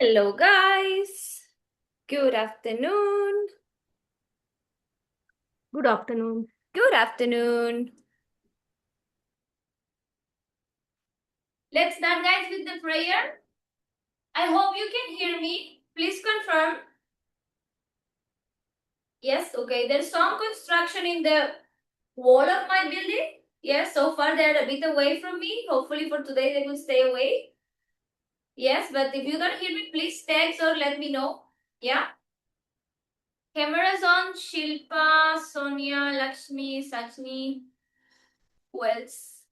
Hello, guys. Good afternoon. Good afternoon. Good afternoon. Let's start, guys, with the prayer. I hope you can hear me. Please confirm. Yes, okay. There's some construction in the wall of my building. Yes, so far they're a bit away from me. Hopefully for today they will stay away. Yes, but if you don't hear me, please text or let me know. Yeah. Cameras on. Shilpa, Sonia, Lakshmi, Sachni. Who else?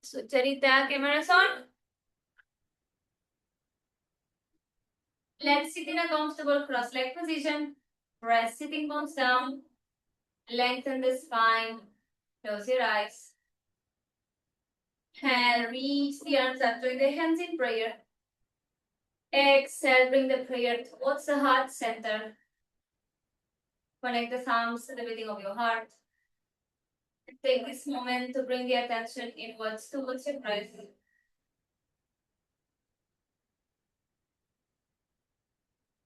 Sucharita, cameras on. Let's sit in a comfortable cross-leg position. Press sitting bones down. Lengthen the spine. Close your eyes. And reach the arms up. Join the hands in prayer. Exhale, bring the prayer towards the heart center. Connect the thumbs to the beating of your heart. Take this moment to bring the attention inwards towards your breath.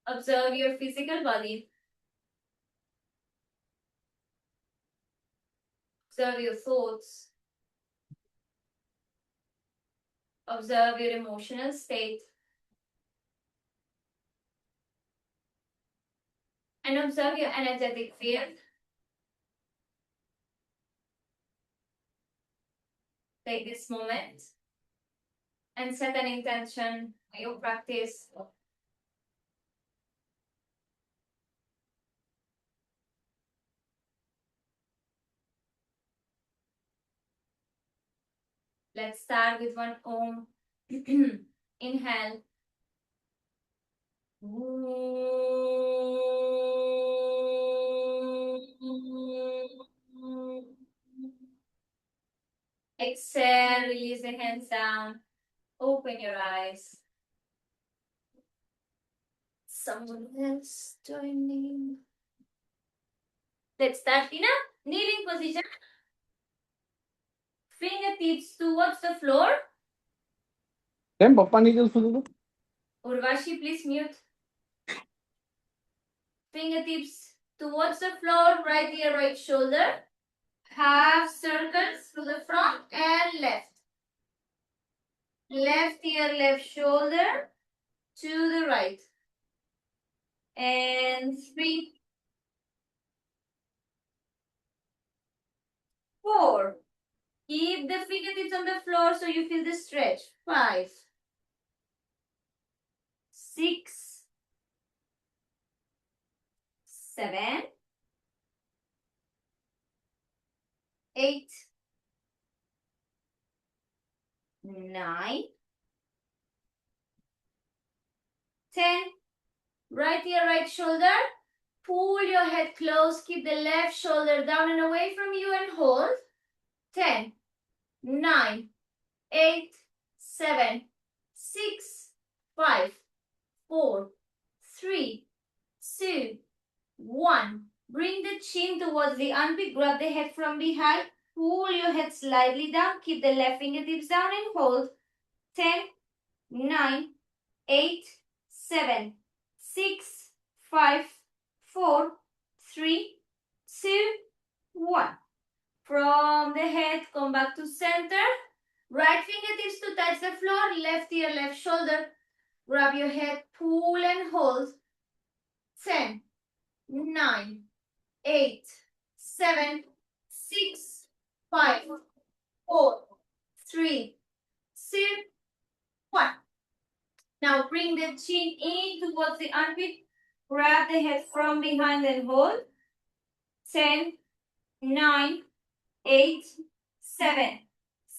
Observe your physical body. Observe your thoughts. Observe your emotional state. And observe your energetic field. Take this moment and set an intention for your practice. Let's start with one Om. Inhale. Exhale, release the hands down. Open your eyes. Someone else joining. Let's start in a kneeling position. Fingertips towards the floor. Urvashi, please mute. Fingertips towards the floor, right ear, right shoulder. Half circles to the front and left. Left ear, left shoulder to the right. And 3, 4. Keep the fingertips on the floor so you feel the stretch. 5, 6, 7, 8, 9, 10. Right ear, right shoulder. Pull your head close. Keep the left shoulder down and away from you and hold. 10, 9, 8, 7, 6, 5, 4, 3, 2, 1. Bring the chin towards the armpit. Grab the head from behind. Pull your head slightly down. Keep the left fingertips down and hold. 10, 9, 8, 7, 6, 5, 4, 3, 2, 1. From the head, come back to center. Right fingertips to touch the floor. Left ear, left shoulder. Grab your head, pull and hold. 10, 9, 8, 7, 6, 5, 4, 3, 2, 1. Now bring the chin in towards the armpit. Grab the head from behind and hold. 10, 9, 8, 7,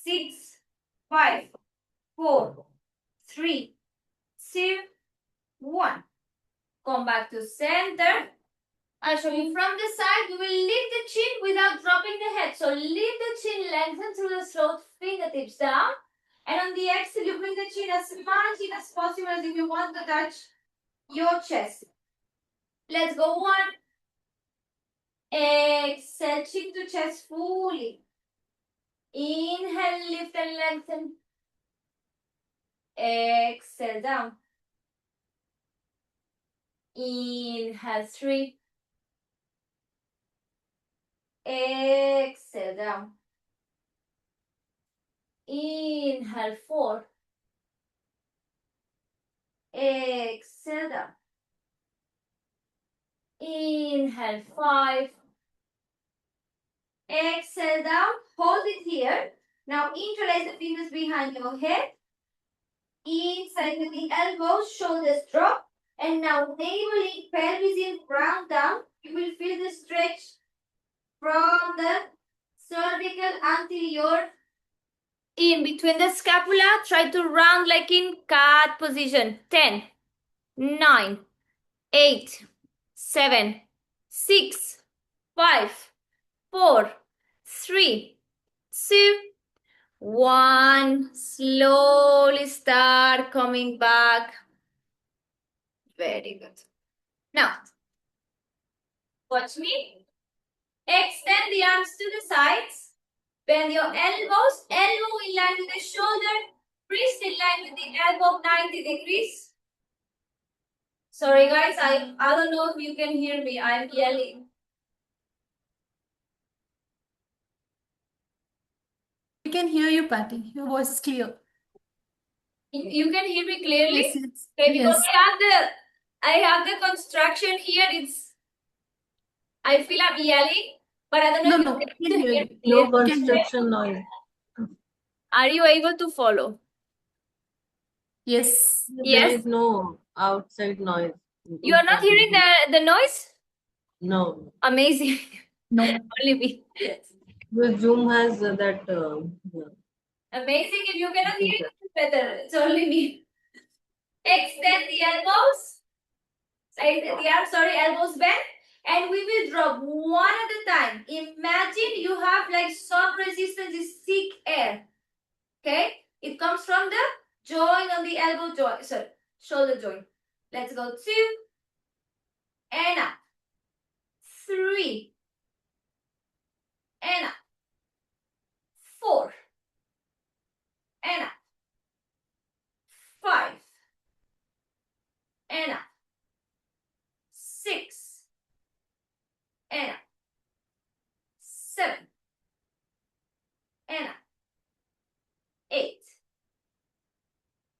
6, 5, 4, 3, 2, 1. Come back to center. I'll show you from the side. You will lift the chin without dropping the head. So lift the chin, lengthen through the throat, fingertips down. And on the exhale, you bring the chin as much in as possible as if you want to touch your chest. Let's go 1. Exhale, chin to chest fully. Inhale, lift and lengthen. Exhale, down. Inhale 3. Exhale down. Inhale 4. Exhale down. Inhale 5. Exhale down. Hold it here. Now interlace the fingers behind your head. Inside with the elbows, shoulders drop. And now navel in, pelvis in, round down. You will feel the stretch from the cervical until your in between the scapula. Try to round like in cat position. 10, 9, 8, 7, 6, 5, 4, 3, 2, 1. Slowly start coming back. Very good. Now, watch me. Extend the arms to the sides. Bend your elbows. Elbow in line with the shoulder. Wrist in line with the elbow, 90 degrees. Sorry guys, I don't know if you can hear me. I'm yelling. We can hear you, Patty. Your voice is clear. You can hear me clearly? Yes, yes. Okay, because Yes. I have the construction here. I feel I'm yelling, but I don't know No, if you we can can hear hear you. me No clearly. construction noise. Are you able to follow? Yes. There Yes. is no outside noise. You are not hearing the noise? No. Amazing. No. Only me. Because Zoom has that. Yeah. Amazing. If you cannot hear it, it's better. It's only me. Extend the elbows. Elbows bent. And we will drop one at a time. Imagine you have like soft resistance, is thick air. Okay? It comes from the joint on the elbow joint. Sorry, shoulder joint. Let's go 2. And up. 3. And up. 4. And up. 5. And up. 6. And up. 7. And up. 8.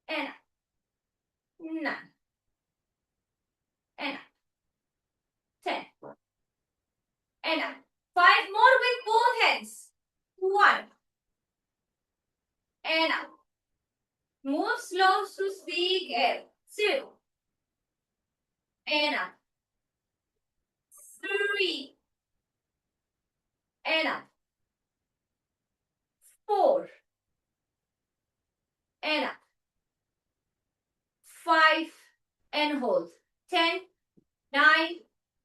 And up. 9. And up. 10. And up. 5 more with both hands. 1. And up. Move slow to speak air. 2. And up. 3. And up. 4. And up. 5. And hold. 10, 9,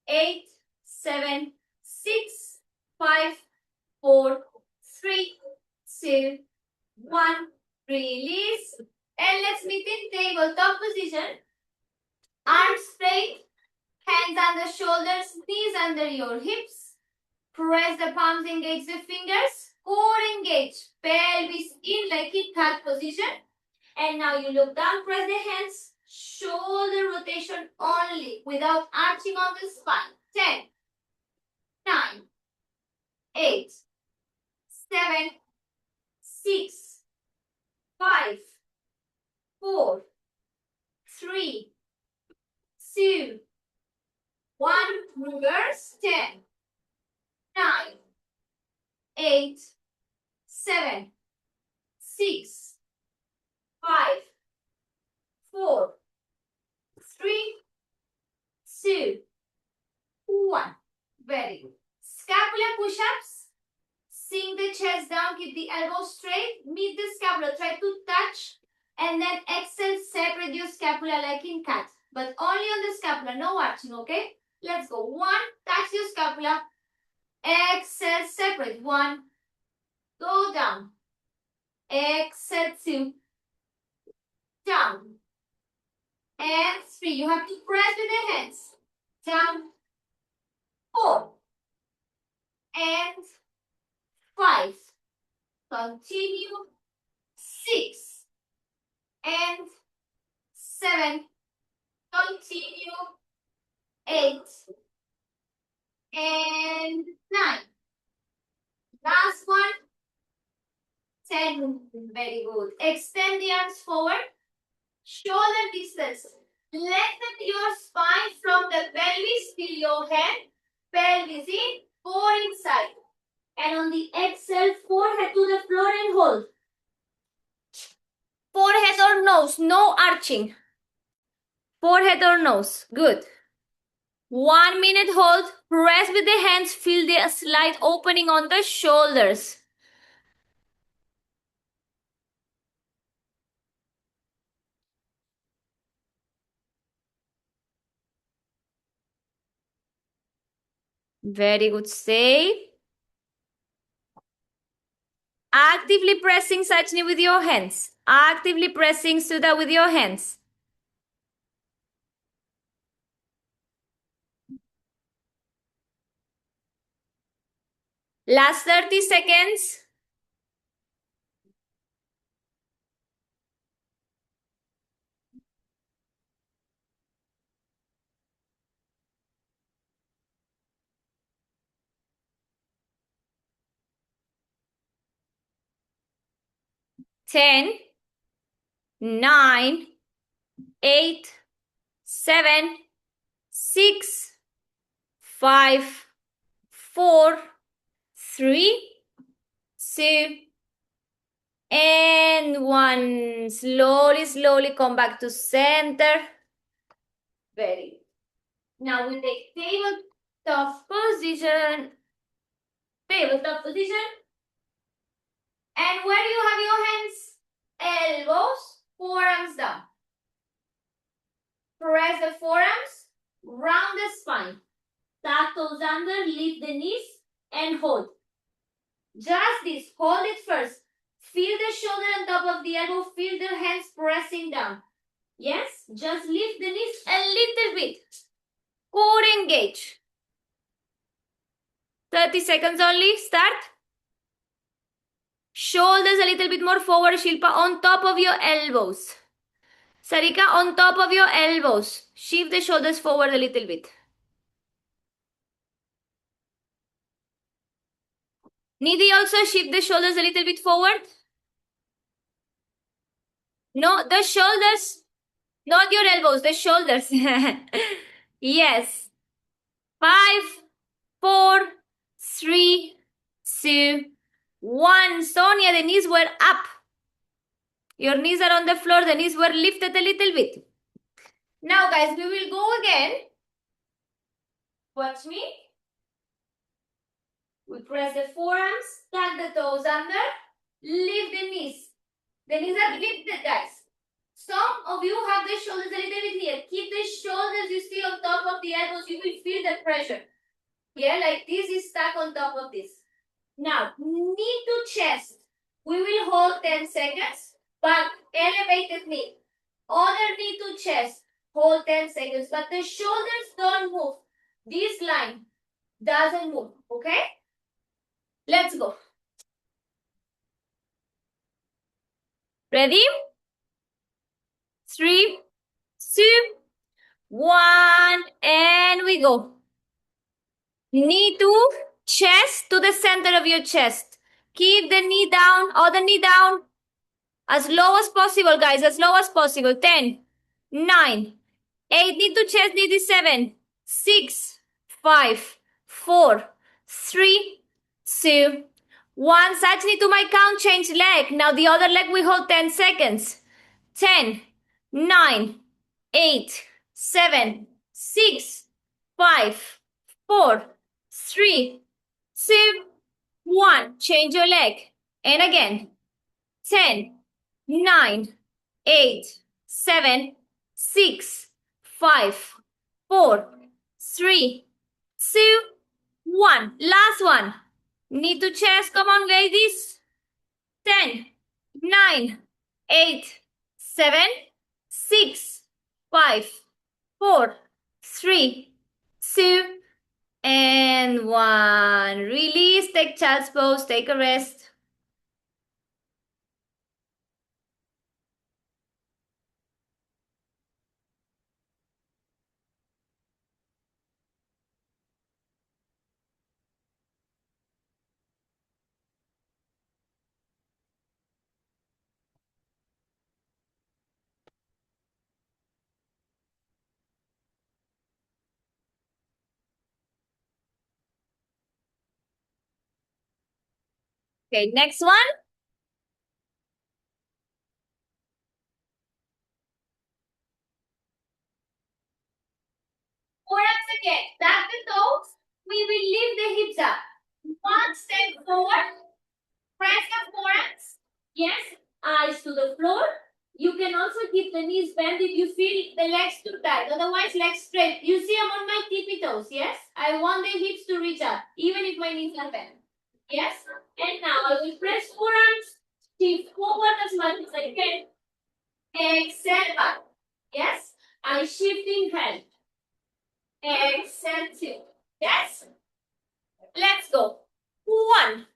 8, 7, 6, 5, 4, 3, 2, 1. Release. And let's meet in tabletop position. Arms straight. Hands under shoulders. Knees under your hips. Press the palms, engage the fingers. Core engage. Pelvis in like in cat position. And now you look down, press the hands. Shoulder rotation only without arching on the spine. 10, 9, 8, 7, 6, 5, 4, 3, 2, 1. Reverse. 10, 9, 8, 7, 6, 5, 4, 3, 2, 1. Very good. Scapula push-ups. Sink the chest down. Keep the elbows straight. Meet the scapula. Try to touch. And then exhale. Separate your scapula like in cat. But only on the scapula. No arching, okay? Let's go. 1. Touch your scapula. Exhale. Separate. 1. Go down. Exhale. 2. Down. And 3. You have to press with the hands. Down. 4. And 5. Continue. 6. And 7. Continue. 8, and 9. Last one. 10. Very good. Extend the arms forward. Shoulder distance. Lengthen your spine from the pelvis till your head. Pelvis in, core inside. And on the exhale, forehead to the floor and hold. Forehead or nose, no arching. Forehead or nose. Good. 1 minute hold. Press with the hands. Feel the slight opening on the shoulders. Very good. Stay. Actively pressing Sajni with your hands. Actively pressing Sudha with your hands. Last 30 seconds. Ten, 9, 8, 7, 6, 5, 4, 3, 2, and 1. Slowly, slowly come back to center. Very good. Now we take tabletop position. Tabletop position. And where you have your hands? Elbows, forearms down. Press the forearms, round the spine. Tuck toes under, lift the knees, and hold. Just this. Hold it first. Feel the shoulder on top of the elbow. Feel the hands pressing down. Yes? Just lift the knees a little bit. Core engage. 30 seconds only. Start. Shoulders a little bit more forward, Shilpa, on top of your elbows. Sarika, on top of your elbows. Shift the shoulders forward a little bit. Nidhi, also shift the shoulders a little bit forward. No, the shoulders, not your elbows, the shoulders. Yes. 5, 4, 3, 2, 1. Sonia, the knees were up. Your knees are on the floor, the knees were lifted a little bit. Now, guys, we will go again. Watch me. We press the forearms, tuck the toes under, lift the knees. The knees are lifted, guys. Some of you have the shoulders a little bit here. Keep the shoulders you see on top of the elbows. You will feel the pressure. Yeah, like this is stuck on top of this. Now, knee to chest. We will hold 10 seconds, but elevated knee. Other knee to chest. Hold 10 seconds, but the shoulders don't move. This line doesn't move, okay? Let's go. Ready? 3, 2, 1, and we go. Knee to chest, to the center of your chest. Keep the knee down, other knee down. As low as possible, guys, as low as possible. 10, 9, 8, knee to chest, knee to 7, 6, 5, 4, 3, 2, 1. Sajni, to my count, change leg. Now the other leg we hold 10 seconds. 10, 9, 8, 7, 6, 5, 4, 3, 2, 1. Change your leg. And again. 10, 9, 8, 7, 6, 5, 4, 3, 2, 1. Last one. Knee to chest. Come on, ladies. 10, 9, 8, 7, 6, 5, 4, 3, 2, and 1. Release. Take child's pose. Take a rest. Okay, next one. Forearms again. Back the toes. We will lift the hips up. One step forward. Press the forearms. Yes. Eyes to the floor. You can also keep the knees bent if you feel the legs too tight. Otherwise, legs straight. You see, I'm on my tippy toes. Yes. I want the hips to reach up, even if my knees are bent. Yes. And now I will press forearms. Shift forward as much as I can. Exhale back. Yes. I shift in hand. Exhale two. Yes. Let's go. One.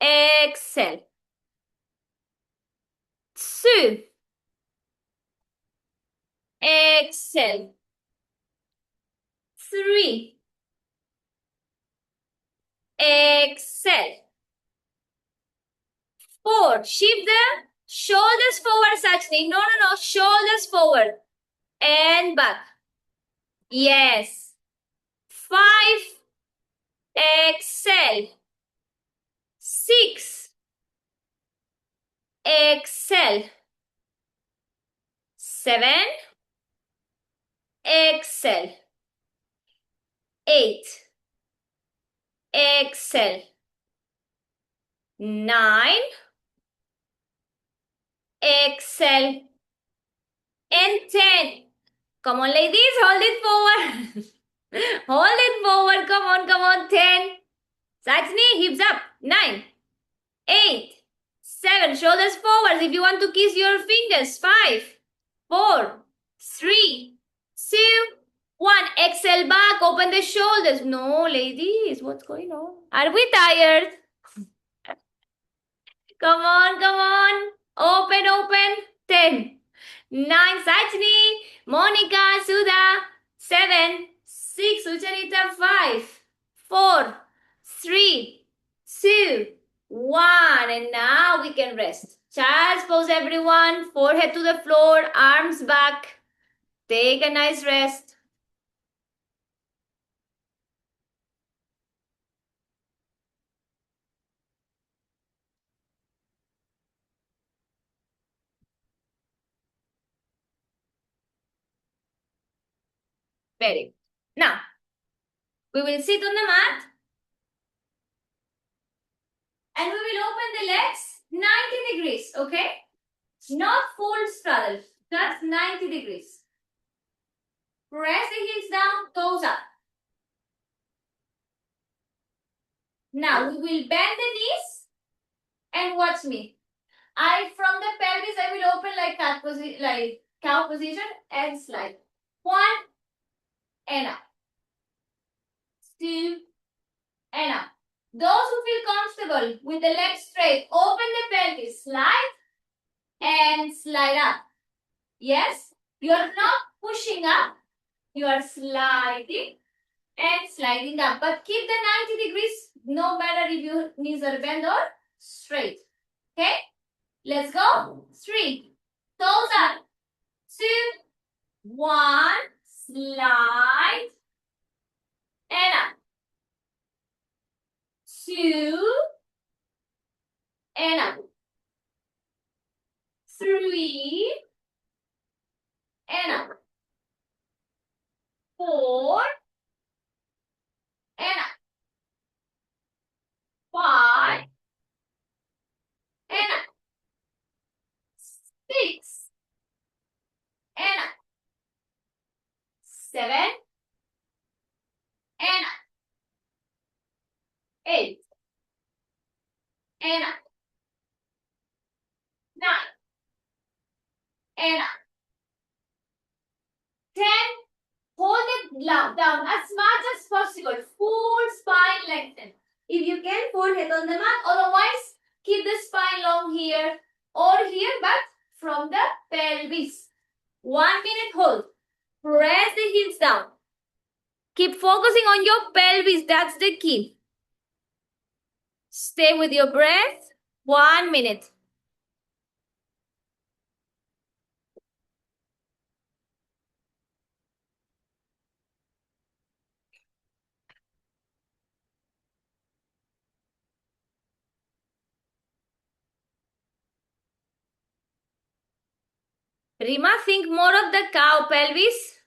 Exhale. Two. Exhale. Three. Exhale. Four. Shift the shoulders forward, Sachni. No. Shoulders forward. And back. Yes. Five. Exhale. Six. Exhale. Seven. Exhale. Eight. Exhale. 9. Exhale. And 10. Come on, ladies, hold it forward. Hold it forward. Come on. 10. Sajni, hips up. 9. 8. 7. Shoulders forward if you want to kiss your fingers. 5. 4. 3. 2. 1. Exhale back. Open the shoulders. No, ladies, what's going on? Are we tired? Come on. Open. 10. 9. Sajni. Monica. Sudha. 7. 6. Sucharita. 5. 4. 3. 2. 1. And now we can rest. Child's pose, everyone. Forehead to the floor. Arms back. Take a nice rest. Very good. Now, we will sit on the mat. And we will open the legs 90 degrees, okay? Not full straddle, just 90 degrees. Press the heels down, toes up. Now we will bend the knees and watch me. From the pelvis, I will open like cow position and slide. 1 and up. 2 and up. Those who feel comfortable with the legs straight, open the pelvis, slide and slide up. Yes, you are not pushing up, you are sliding and sliding up. But keep the 90 degrees no matter if your knees are bent or straight. Okay, let's go. 3, toes up. 2, 1, slide and up. 2 and up. 3 and up. 4 and up. 5 and up. 6 and up. 7 and up. 8 and up. 9 and up. 10. Hold it down as much as possible. Full spine lengthen. If you can, forehead on the mat. Otherwise, keep the spine long here or here, but from the pelvis. 1 minute hold. Press the heels down. Keep focusing on your pelvis. That's the key. Stay with your breath. 1 minute. Rima, think more of the cow pelvis.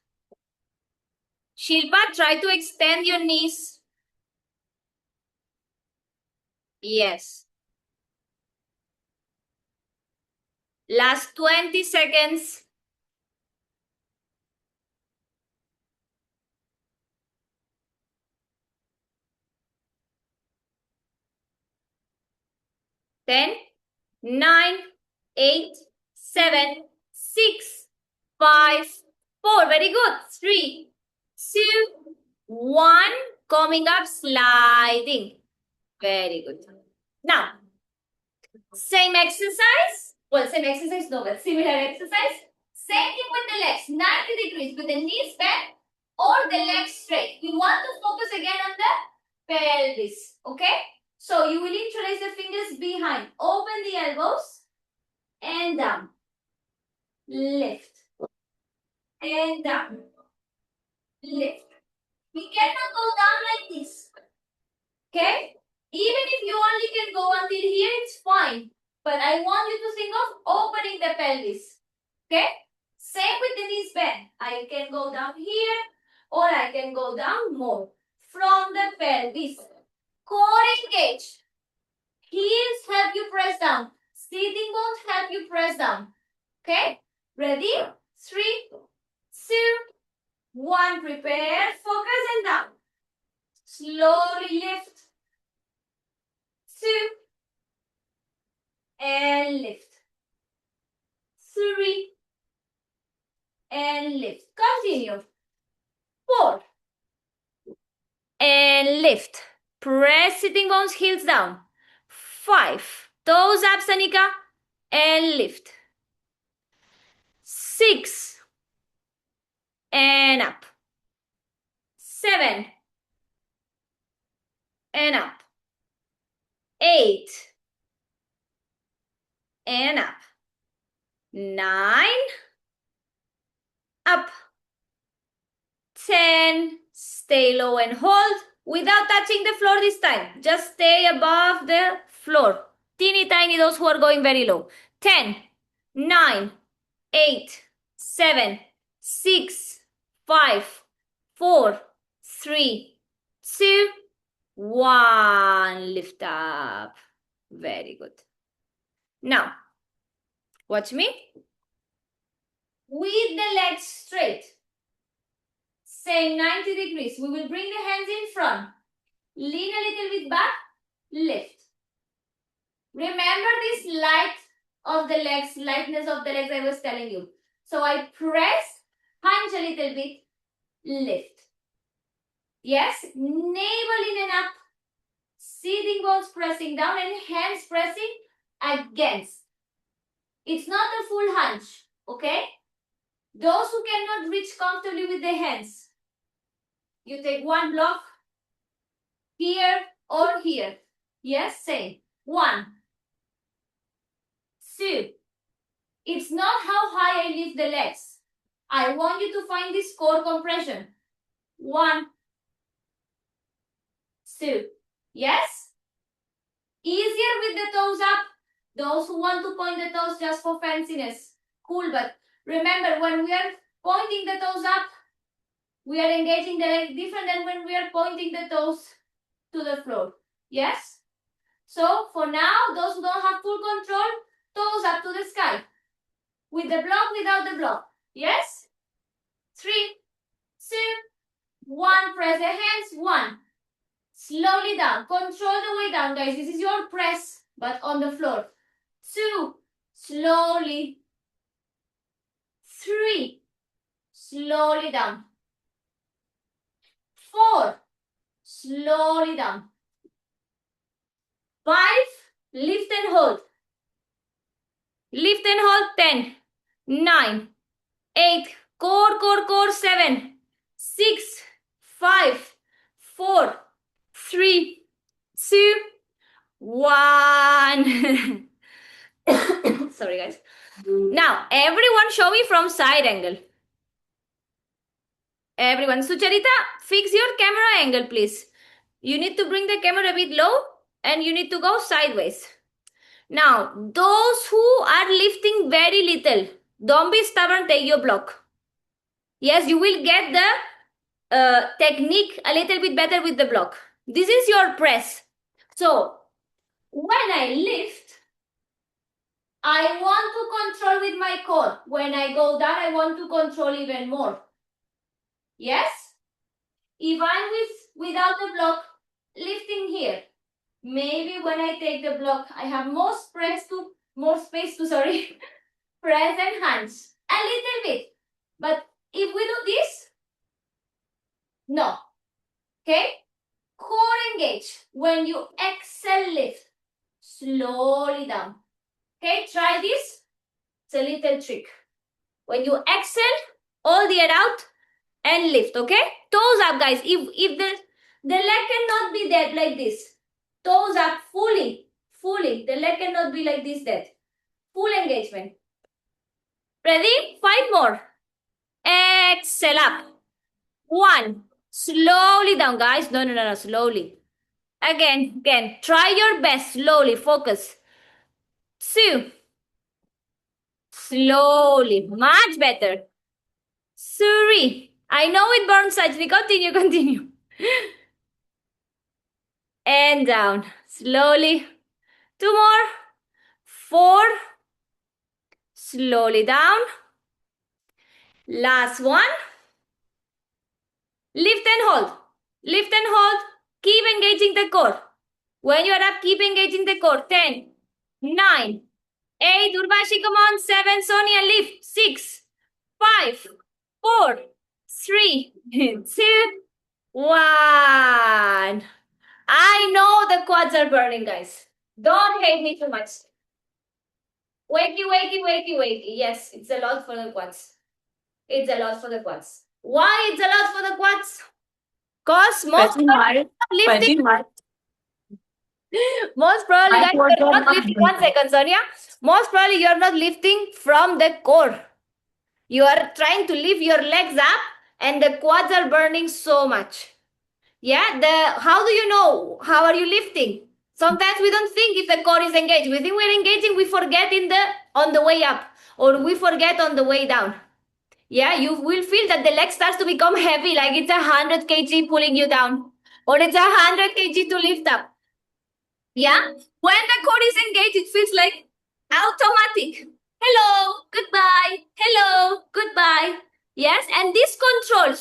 Shilpa, try to extend your knees. Yes. Last 20 seconds. Ten, 9, 8, 7, 6, 5, 4. Very good. 3, 2, 1. Coming up, sliding. Very good. Now, same exercise. Well, same exercise, no, but similar exercise. Same thing with the legs. 90 degrees with the knees bent or the legs straight. We want to focus again on the pelvis. Okay? So you will interlace the fingers behind. Open the elbows and down. Lift. And down. Lift. We cannot go down like this. Okay? Even if you only can go until here, it's fine. But I want you to think of opening the pelvis. Okay? Same with the knees bent. I can go down here or I can go down more. From the pelvis. Core engage. Heels help you press down. Sitting bones help you press down. Okay? Ready? 3, 2, 1. Prepare. Focus and down. Slowly lift. 2. And lift. 3. And lift. Continue. 4. And lift. Press sitting bones, heels down. 5. Toes up, Sanika. And lift. 6. And up. 7. And up. 8. And up. 9. Up. 10. Stay low and hold without touching the floor this time. Just stay above the floor. Teeny tiny, those who are going very low. 10, 9, 8, 7, 6, 5, 4, 3, 2, 1. Lift up. Very good. Now, watch me. With the legs straight. Same 90 degrees. We will bring the hands in front. Lean a little bit back. Lift. Remember this lightness of the legs I was telling you. So I press, hunch a little bit, lift. Yes, navel in and up. Sitting bones pressing down and hands pressing against. It's not a full hunch, okay? Those who cannot reach comfortably with the hands, you take one block here or here. Yes, same. 1, 2. It's not how high I lift the legs. I want you to find this core compression. 1, 2. Yes? Easier with the toes up. Those who want to point the toes just for fanciness. Cool, but remember when we are pointing the toes up, we are engaging the leg different than when we are pointing the toes to the floor. Yes? So for now, those who don't have full control, toes up to the sky. With the block, without the block. Yes? 3, 2, 1. Press the hands. 1. Slowly down. Control the way down, guys. This is your press, but on the floor. 2. Slowly. 3. Slowly down. 4. Slowly down. 5. Lift and hold. Lift and hold. 10, 9, 8. Core. 7, 6, 5, 4, 3, 2, 1. Sorry, guys. Now, everyone show me from side angle. Everyone. Sucharita, fix your camera angle, please. You need to bring the camera a bit low and you need to go sideways. Now, those who are lifting very little, Don't be stubborn, take your block. Yes, you will get the technique a little bit better with the block. This is your press. So when I lift, I want to control with my core. When I go down, I want to control even more. Yes? If I'm without the block, lifting here, maybe when I take the block, I have more space to press and hands. A little bit. But if we do this, no. Okay? Core engage. When you exhale, lift. Slowly down. Okay, try this. It's a little trick. When you exhale, all the air out and lift, okay? Toes up, guys. If the leg cannot be dead like this. Toes up fully. The leg cannot be like this dead. Full engagement. Ready? 5 more. Exhale up. 1. Slowly down, guys. No. Slowly. Again. Try your best. Slowly. Focus. 2. Slowly. Much better. 3. I know it burns slightly. Continue. And down. Slowly. 2 more. 4. Slowly down. Last one. Lift and hold. Keep engaging the core. When you are up, keep engaging the core. 10, 9, 8, Urvashi, come on. 7, Sonia, lift. 6, 5, 4, 3, 2, 1. I know the quads are burning, guys. Don't hate me too much. Wakey. Yes, it's a lot for the quads. Why it's a lot for the quads? Because most lifting. Most probably, guys, you're not lifting. 1 second, Sonia. Most probably, you're not lifting from the core. You are trying to lift your legs up, and the quads are burning so much. Yeah. How do you know? How are you lifting? Sometimes we don't think if the core is engaged. We think we're engaging. We forget on the way up, or we forget on the way down. Yeah, you will feel that the leg starts to become heavy, like it's 100 kg pulling you down, or it's 100 kg to lift up. Yeah, when the core is engaged, it feels like automatic. Hello, goodbye. Yes, and this control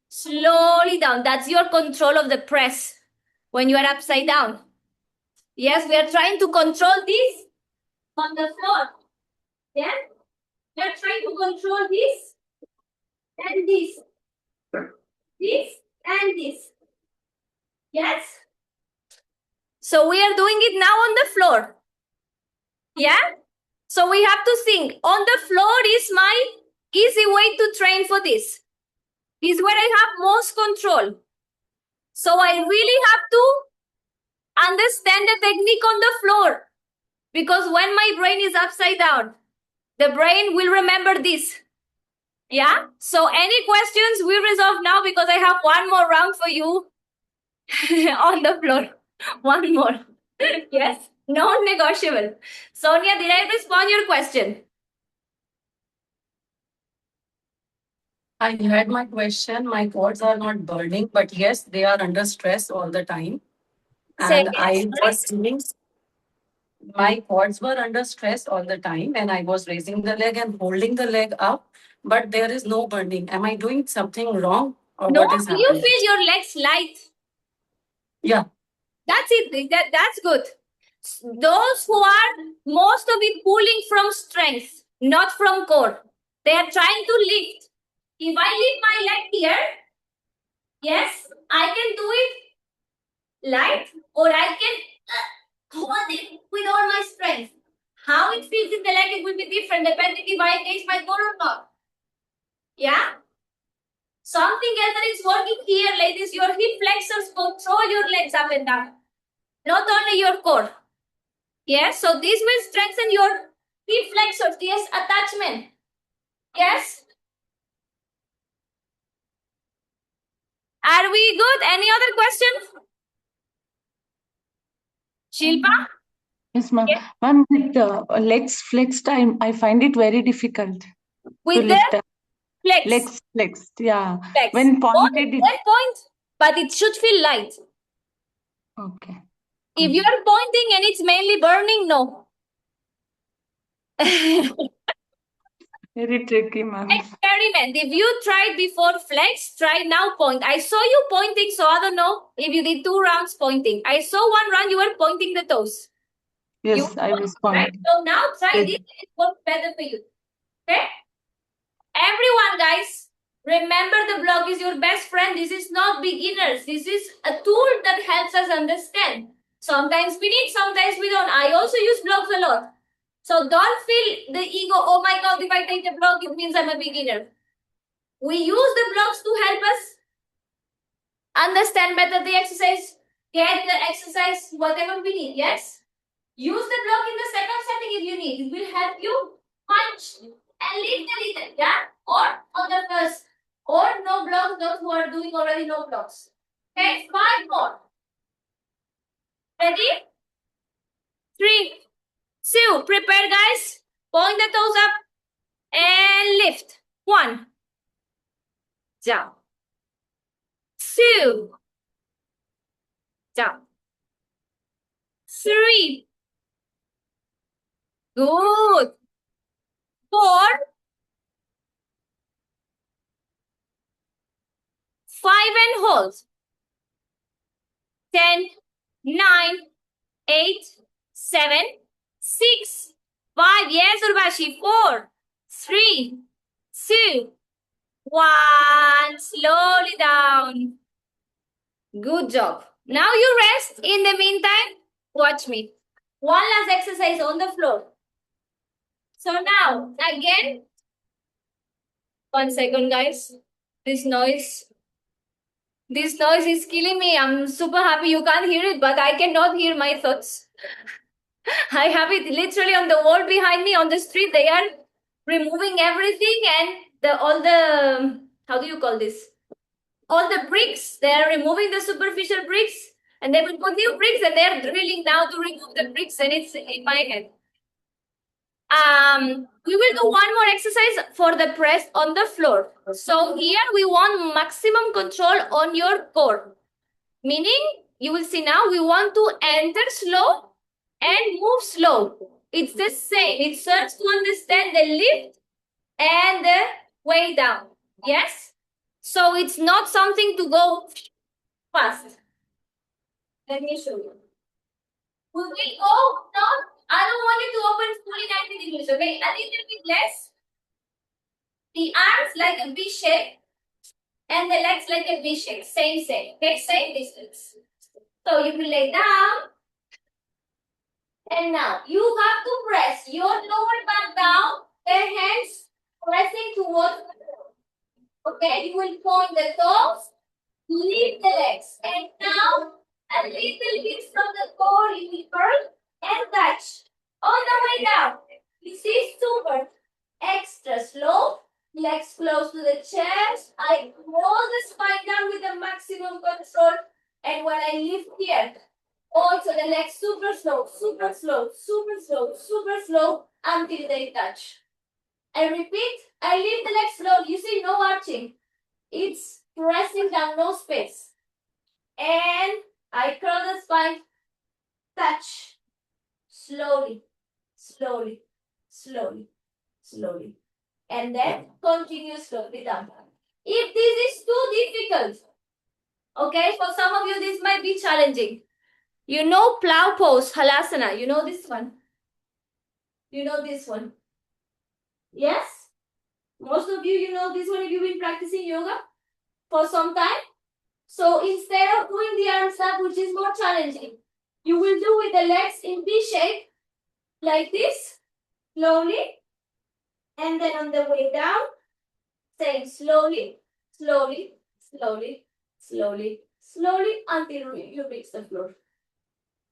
slowly down. That's your control of the press when you are upside down. Yes, we are trying to control this on the floor. Yeah, we are trying to control this and this and this. Yes. So we are doing it now on the floor. Yeah. So we have to think on the floor is my easy way to train for this. Is where I have most control. So I really have to understand the technique on the floor. Because when my brain is upside down, the brain will remember this. Yeah? So any questions we resolve now because I have one more round for you on the floor. One more. Yes? Non-negotiable. Sonia, did I respond your question? I had my question. My quads are not burning, but yes, they are under stress all the time. Say And again, I sorry. was doing, my quads were under stress all the time, and I was raising the leg and holding the leg up, but there is no burning. Am I doing something wrong, or No, what is you happening? feel your legs light. Yeah. That's it. That's good. Those who are most of it pulling from strength, not from core. They are trying to lift. If I lift my leg here, yes, I can do it light, or I can hold it with all my strength. How it feels in the leg, it will be different depending if I engage my core or not. Yeah? Something else that is working here, ladies, your hip flexors control your legs up and down. Not only your core. Yes, so this will strengthen your hip flexors. Yes, attachment. Yes. Are we good? Any other question? Shilpa? Yes, ma'am. Yes. Ma'am, with the legs flexed, I find it very difficult to With the lift up. flex. Legs flexed, yeah. Flex. When Point, pointed, it. then point, but it should feel light. Okay. If you are pointing and it's mainly burning, no. Very tricky, ma'am. Experiment. If you tried before flex, try now point. I saw you pointing, so I don't know if you did 2 rounds pointing. I saw 1 round you were pointing the toes. Yes, I was Right? pointing. So now try Yes. this. It works better for you. Okay? Everyone, guys, remember the blog is your best friend. This is not beginners. This is a tool that helps us understand. Sometimes we need, sometimes we don't. I also use blogs a lot. So don't feel the ego, oh my God, if I take the blog, it means I'm a beginner. We use the blogs to help us understand better the exercise, get the exercise, whatever we need, yes? Use the blog in the second setting if you need. It will help you punch and lift a little, yeah? Or on the first. Or no blocks, those who are doing already no blocks. Okay, 5 more. Ready? 3, 2, prepare guys. Point the toes up and lift. 1, down. 2, down. 3, good. 4, 5 and hold. 10, 9, 8, 7, 6, 5. Yes, Urvashi. 4, 3, 2, 1. Slowly down. Good job. Now you rest. In the meantime, watch me. One last exercise on the floor. So now, again, 1 second, guys. This noise is killing me. I'm super happy you can't hear it, but I cannot hear my thoughts. I have it literally on the wall behind me on the street. They are removing everything and all the, how do you call this? All the bricks. They are removing the superficial bricks and they will put new bricks and they are drilling now to remove the bricks and it's in my head. We will do one more exercise for the press on the floor. So here we want maximum control on your core. Meaning, you will see now, we want to enter slow and move slow. It's the same. It serves to understand the lift and the way down. Yes? So it's not something to go fast. Let me show you. We will go, not, I don't want you to open fully 90 degrees, okay? A little bit less. The arms like a V shape and the legs like a V shape. Same, okay? Same distance. So you will lay down. And now you have to press your lower back down, the hands pressing towards the floor. Okay, you will point the toes, lift the legs. And now a little bit from the core, you will curl and touch. On the way down. This is super extra slow. Legs close to the chest. I roll the spine down with the maximum control. And when I lift here, also the legs super slow, super slow, super slow, super slow until they touch. I repeat, I lift the legs slowly. You see, no arching. It's pressing down, no space. And I curl the spine, touch. Slowly, slowly, slowly, slowly. And then continue slowly down. If this is too difficult, okay, for some of you this might be challenging. You know plow pose, halasana. You know this one. You know this one. Yes? Most of you know this one if you've been practicing yoga for some time. So instead of doing the arms up, which is more challenging, you will do with the legs in V shape, like this, slowly. And then on the way down, saying slowly, slowly, slowly, slowly, slowly, until you reach the floor.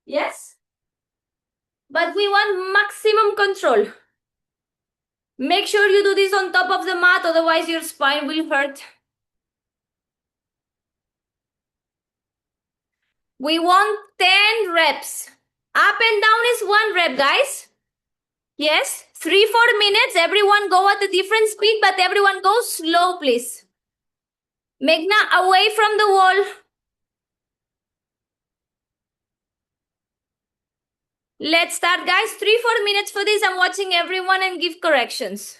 Yes? But we want maximum control. Make sure you do this on top of the mat, otherwise your spine will hurt. We want 10 reps. Up and down is 1 rep, guys. Yes, 3-4 minutes. Everyone go at a different speed, but everyone go slow, please. Meghna, away from the wall. Let's start, guys. 3-4 minutes for this. I'm watching everyone and give corrections.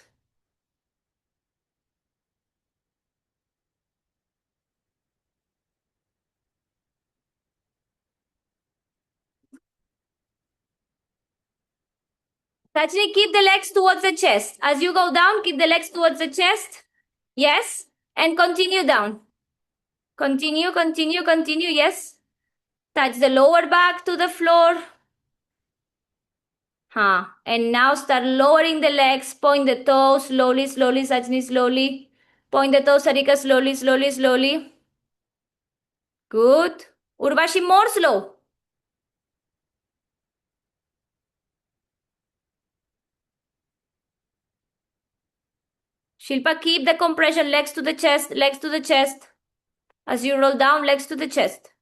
Sachini, keep the legs towards the chest. As you go down, keep the legs towards the chest. Yes. And continue down. Continue, continue, continue. Yes. Touch the lower back to the floor. And now start lowering the legs. Point the toes slowly, slowly. Sachini, slowly. Point the toes, Sarika, slowly, slowly, slowly. Good. Urvashi, more slow. Shilpa, keep the compression. Legs to the chest, legs to the chest. As you roll down, legs to the chest.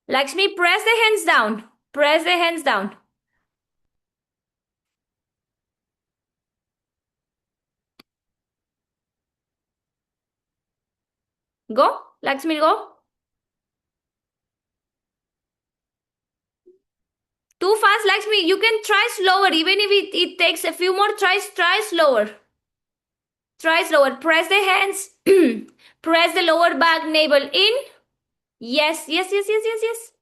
Lakshmi, press the hands down. Press the hands down. Go. Lakshmi, go. Too fast, Lakshmi. You can try slower. Even if it takes a few more tries, try slower. Try slower. Press the hands. Press the lower back, navel in. Yes, yes, yes, yes, yes, yes.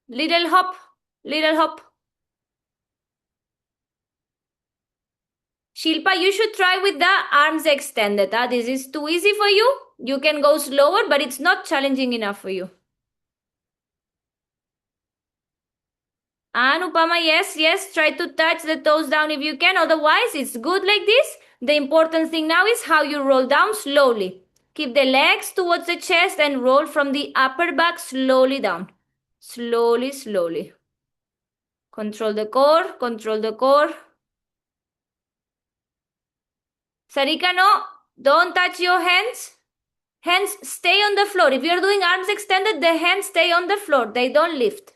Little hop. Little hop. Shilpa, you should try with the arms extended. This is too easy for you. You can go slower, but it's not challenging enough for you. Anupama, yes, yes. Try to touch the toes down if you can. Otherwise, it's good like this. The important thing now is how you roll down slowly. Keep the legs towards the chest and roll from the upper back slowly down. Slowly, slowly. Control the core, control the core. Sarika, no. Don't touch your hands. Hands stay on the floor. If you're doing arms extended, the hands stay on the floor. They don't lift.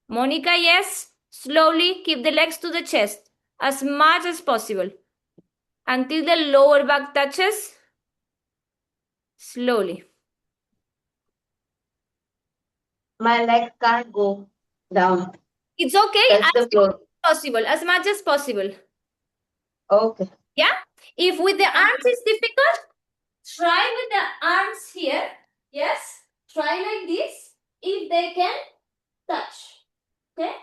Monica, yes. Slowly keep the legs to the chest as much as possible until the lower back touches. Slowly. My leg can't go down. It's okay. Touch the floor. Possible, as much as possible. Okay. Yeah. If with the arms is difficult, try with the arms here. Yes. Try like this. If they can touch. Okay.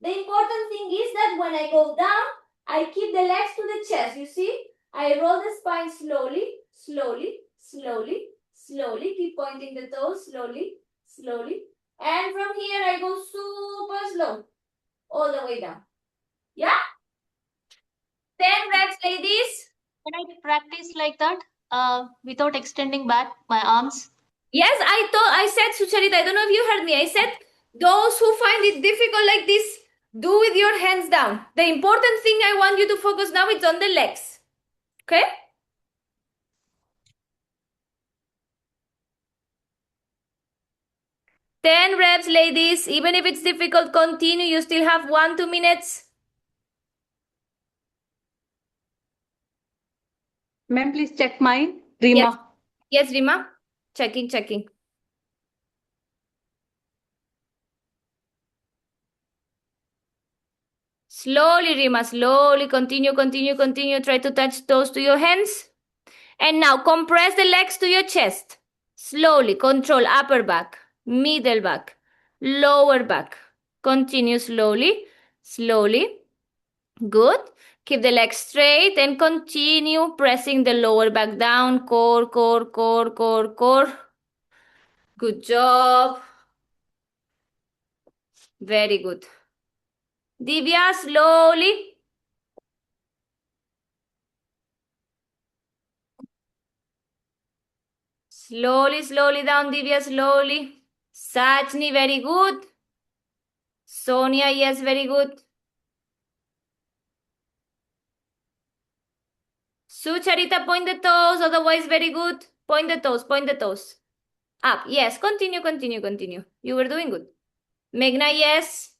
The important thing is that when I go down, I keep the legs to the chest. You see? I roll the spine slowly, slowly, slowly, slowly. Keep pointing the toes slowly, slowly. And from here, I go super slow. All the way down. Yeah? 10 reps, ladies. Can I practice like that without extending back my arms? Yes, I said, Sucharita, I don't know if you heard me. I said, those who find it difficult like this, do with your hands down. The important thing I want you to focus now is on the legs. Okay? Ten reps, ladies. Even if it's difficult, continue. You still have 1-2 minutes. Ma'am, please check mine. Rima. Yes, Rima. Checking, checking. Slowly, Rima. Slowly. Continue, continue, continue. Try to touch toes to your hands. And now compress the legs to your chest. Slowly. Control upper back, middle back, lower back. Continue slowly. Slowly. Good. Keep the legs straight and continue pressing the lower back down. Core, core, core, core, core. Good job. Very good. Divya, slowly. Slowly, slowly down, Divya, slowly. Sachni, very good. Sonia, yes, very good. Sucharita, point the toes, otherwise very good. Point the toes, point the toes. Up. Yes. Continue, continue, continue. You were doing good. Meghna, yes.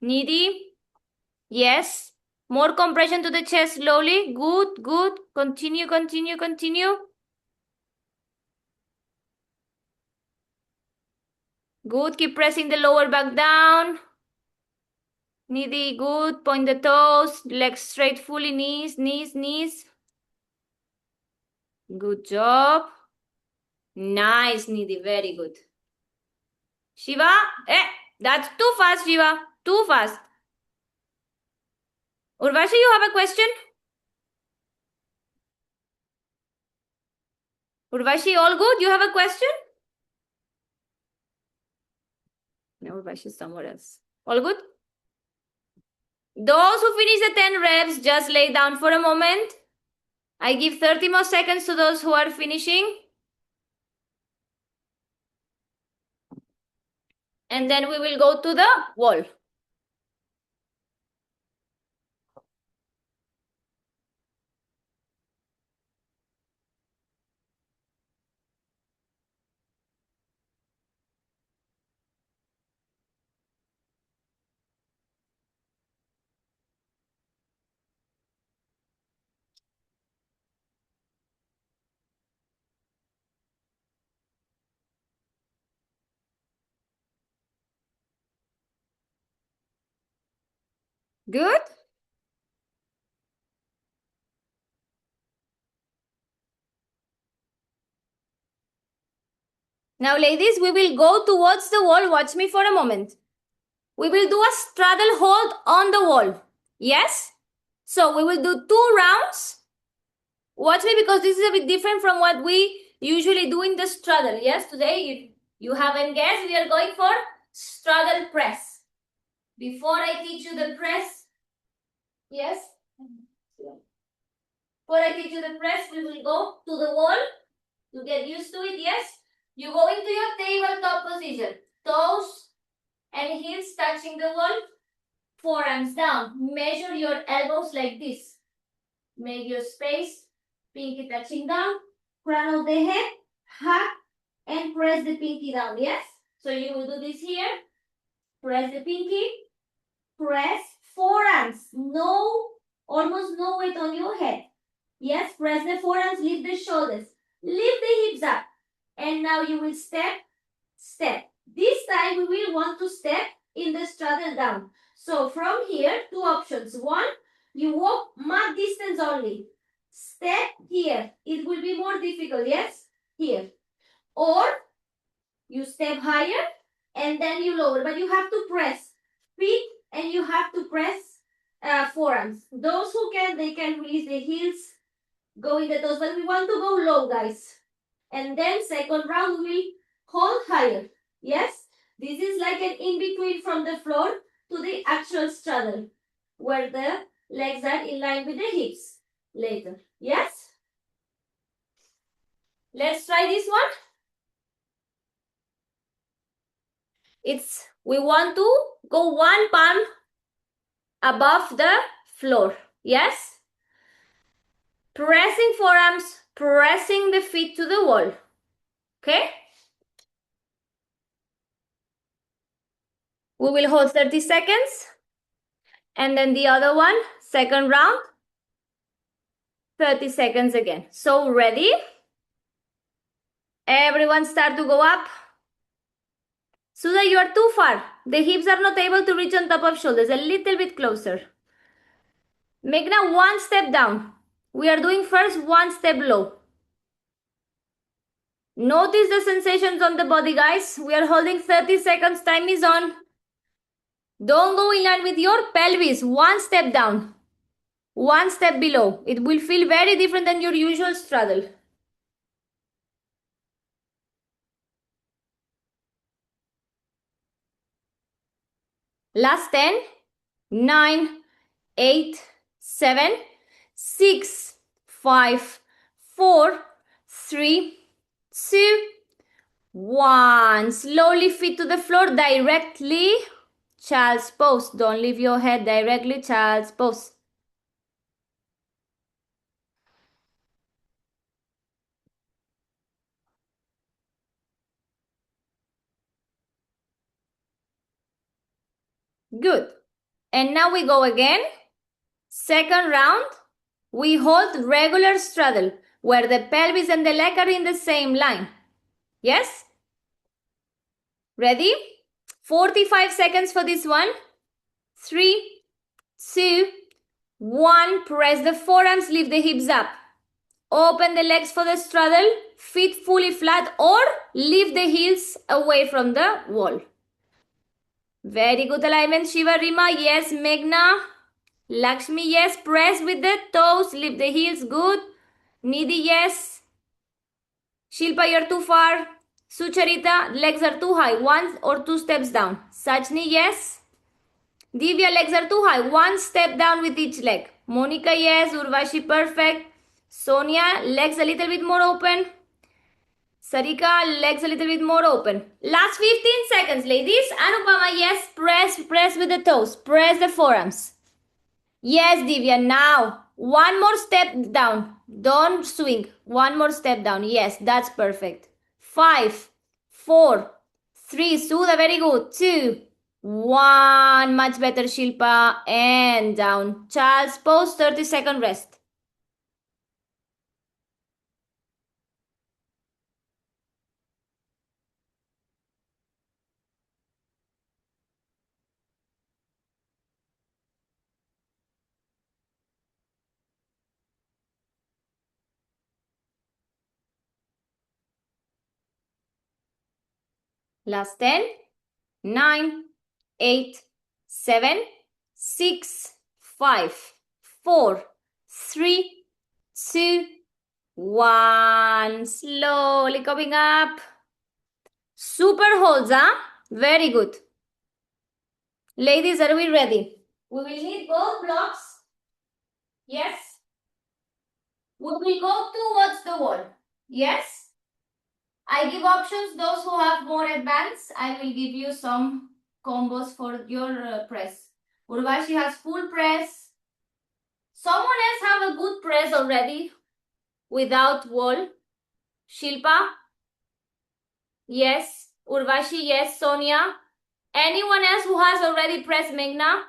Nidhi? Yes. More compression to the chest slowly. Good, good. Continue, continue, continue. Good. Keep pressing the lower back down. Nidhi, good. Point the toes. Legs straight fully. Knees, knees, knees. Good job. Nice, Nidhi. Very good. Shiva? That's too fast, Shiva. Too fast. Urvashi, you have a question? Urvashi, all good? You have a question? No, Urvashi is somewhere else. All good? Those who finish the 10 reps, just lay down for a moment. I give 30 more seconds to those who are finishing. And then we will go to the wall. Good? Now, ladies, we will go towards the wall. Watch me for a moment. We will do a straddle hold on the wall. Yes? So we will do 2 rounds. Watch me because this is a bit different from what we usually do in the straddle. Yes, today, if you haven't guessed, we are going for straddle press. Before I teach you the press, yes? Before I teach you the press, we will go to the wall to get used to it, yes? You go into your tabletop position. Toes and heels touching the wall. Forearms down. Measure your elbows like this. Make your space. Pinky touching down. Crown of the head. Hug and press the pinky down, yes? So you will do this here. Press the pinky. Press forearms. No, almost no weight on your head. Yes, press the forearms, lift the shoulders. Lift the hips up. And now you will step, step. This time we will want to step in the straddle down. So from here, 2 options. 1, you walk mat distance only. Step here. It will be more difficult, yes? Here. Or you step higher and then you lower. But you have to press feet and you have to press forearms. Those who can, they can release the heels, go in the toes. But we want to go low, guys. And then second round, we will hold higher. Yes? This is like an in-between from the floor to the actual straddle, where the legs are in line with the hips later. Yes? Let's try this one. We want to go 1 palm above the floor. Yes? Pressing forearms, pressing the feet to the wall. Okay? We will hold 30 seconds. And then the other one, second round, 30 seconds again. So ready? Everyone start to go up. Sudha, you are too far. The hips are not able to reach on top of shoulders. A little bit closer. Meghna, 1 step down. We are doing first 1 step low. Notice the sensations on the body, guys. We are holding 30 seconds. Time is on. Don't go in line with your pelvis. 1 step down. 1 step below. It will feel very different than your usual straddle. Last 10, 9, 8, 7, 6, 5, 4, 3, 2, 1. Slowly feet to the floor directly. Child's pose. Don't leave your head directly. Child's pose. Good. And now we go again. Second round, we hold regular straddle, where the pelvis and the leg are in the same line. Yes? Ready? 45 seconds for this one. 3, 2, 1. Press the forearms, lift the hips up. Open the legs for the straddle, feet fully flat, or lift the heels away from the wall. Very good alignment, Shiva. Rima, yes. Meghna, Lakshmi, yes. Press with the toes, lift the heels, good. Nidhi, yes. Shilpa, you're too far. Sucharita, legs are too high, 1 or 2 steps down. Sachni, yes. Divya, legs are too high, 1 step down with each leg. Monica, yes. Urvashi, perfect. Sonia, legs a little bit more open. Sarika, legs a little bit more open. Last 15 seconds, ladies. Anupama, yes. Press with the toes. Press the forearms. Yes, Divya. Now, 1 more step down. Don't swing. 1 more step down. Yes, that's perfect. 5, 4, 3. Sudha, very good. 2, 1. Much better, Shilpa. And down. Child's pose, 30-second rest. Last 10, 9, 8, 7, 6, 5, 4, 3, 2, 1. Slowly coming up. Super holds, huh? Very good. Ladies, are we ready? We will need both blocks. Yes. We will go towards the wall. Yes. I give options. Those who have more advanced, I will give you some combos for your press. Urvashi has full press. Someone else have a good press already without wall. Shilpa? Yes. Urvashi, yes. Sonia? Anyone else who has already pressed, Meghna?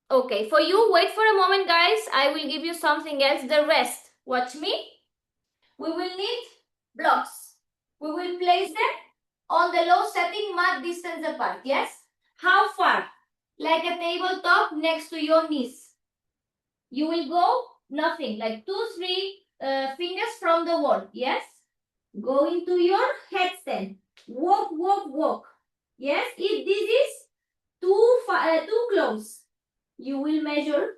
Okay, for you, wait for a moment, guys. I will give you something else. The rest. Watch me. We will need blocks. We will place them on the low setting, mat distance apart. Yes? How far? Like a tabletop next to your knees. You will go nothing, like 2, 3 fingers from the wall. Yes? Go into your headstand. Walk, walk, walk. Yes? If this is too close, you will measure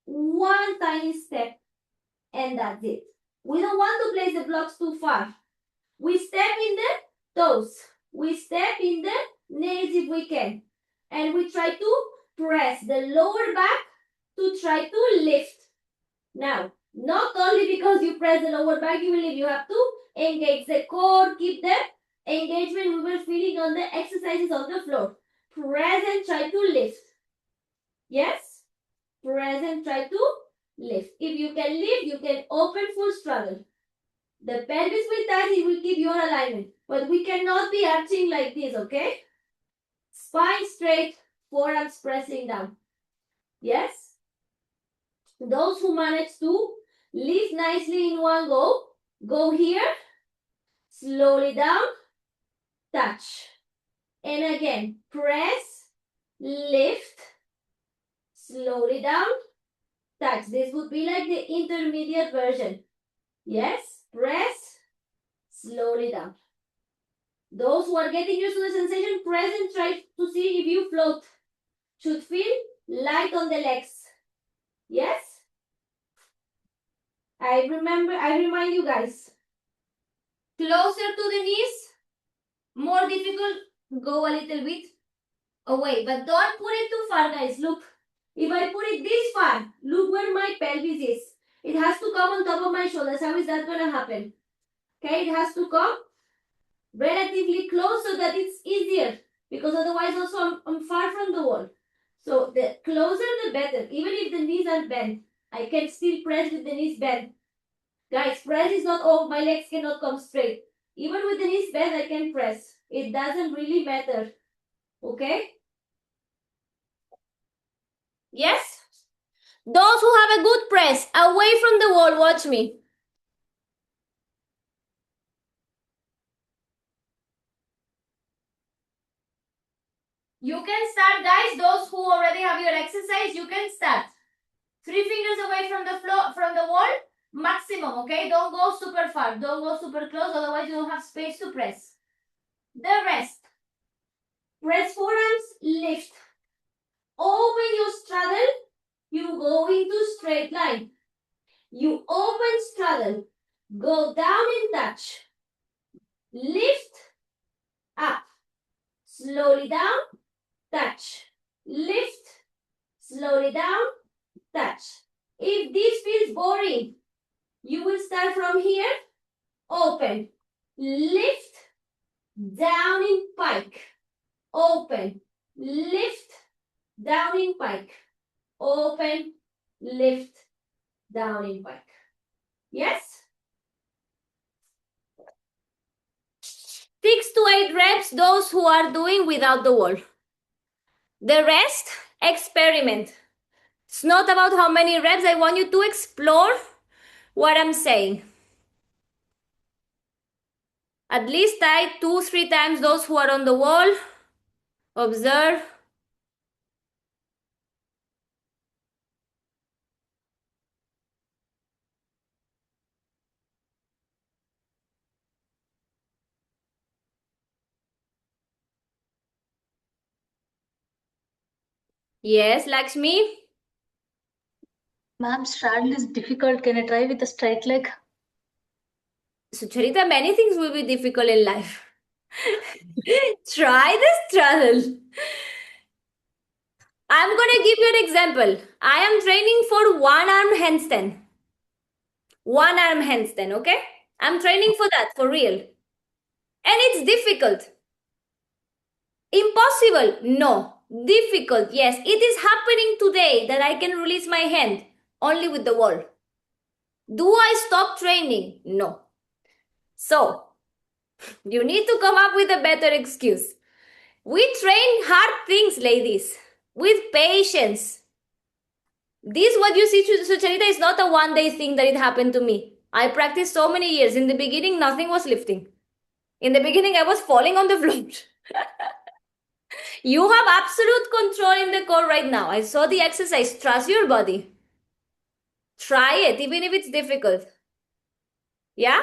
1 tiny step and that's it. We don't want to place the blocks too far. We step in the toes. We step in the nails if we can. And we try to press the lower back to try to lift. Now, not only because you press the lower back, you will lift. You have to engage the core, keep the engagement we were feeling on the exercises on the floor. Press and try to lift. Yes? Press and try to lift. If you can lift, you can open full straddle. The pelvis will touch, it will keep your alignment. But we cannot be arching like this, okay? Spine straight, forearms pressing down. Yes? Those who manage to lift nicely in one go, go here, slowly down, touch. And again, press, lift, slowly down, touch. This would be like the intermediate version. Yes? Press, slowly down. Those who are getting used to the sensation, press and try to see if you float. Should feel light on the legs. Yes? I remind you guys. Closer to the knees, more difficult, go a little bit away. But don't put it too far, guys. Look, if I put it this far, look where my pelvis is. It has to come on top of my shoulders. How is that going to happen? Okay, it has to come relatively close so that it's easier. Because otherwise also I'm far from the wall. So the closer the better. Even if the knees are bent, I can still press with the knees bent. Guys, press is not, oh, my legs cannot come straight. Even with the knees bent, I can press. It doesn't really matter. Okay? Yes? Those who have a good press, away from the wall, watch me. You can start, guys. Those who already have your exercise, you can start. 3 fingers away from the floor, from the wall, maximum, okay? Don't go super far. Don't go super close, otherwise you don't have space to press. The rest. Press forearms, lift. Open your straddle, you go into straight line. You open straddle, go down and touch. Lift, up. Slowly down, touch. Lift, slowly down, touch. If this feels boring, you will start from here, open, lift, down in pike, open, lift, down in pike, open, lift, down in pike. Yes? 6 to 8 reps, those who are doing without the wall. The rest, experiment. It's not about how many reps. I want you to explore what I'm saying. At least try 2-3 times those who are on the wall. Observe. Yes, Lakshmi? Ma'am, straddle is difficult. Can I try with a straight leg? Sucharita, many things will be difficult in life. Try the straddle. I'm going to give you an example. I am training for one arm handstand. One arm handstand, okay? I'm training for that, for real. And it's difficult. Impossible? No. Difficult, yes. It is happening today that I can release my hand only with the wall. Do I stop training? No. So, you need to come up with a better excuse. We train hard things, ladies, with patience. This, what you see, Sucharita, is not a one-day thing that it happened to me. I practiced so many years. In the beginning, nothing was lifting. In the beginning, I was falling on the floor. You have absolute control in the core right now. I saw the exercise. Trust your body. Try it, even if it's difficult. Yeah?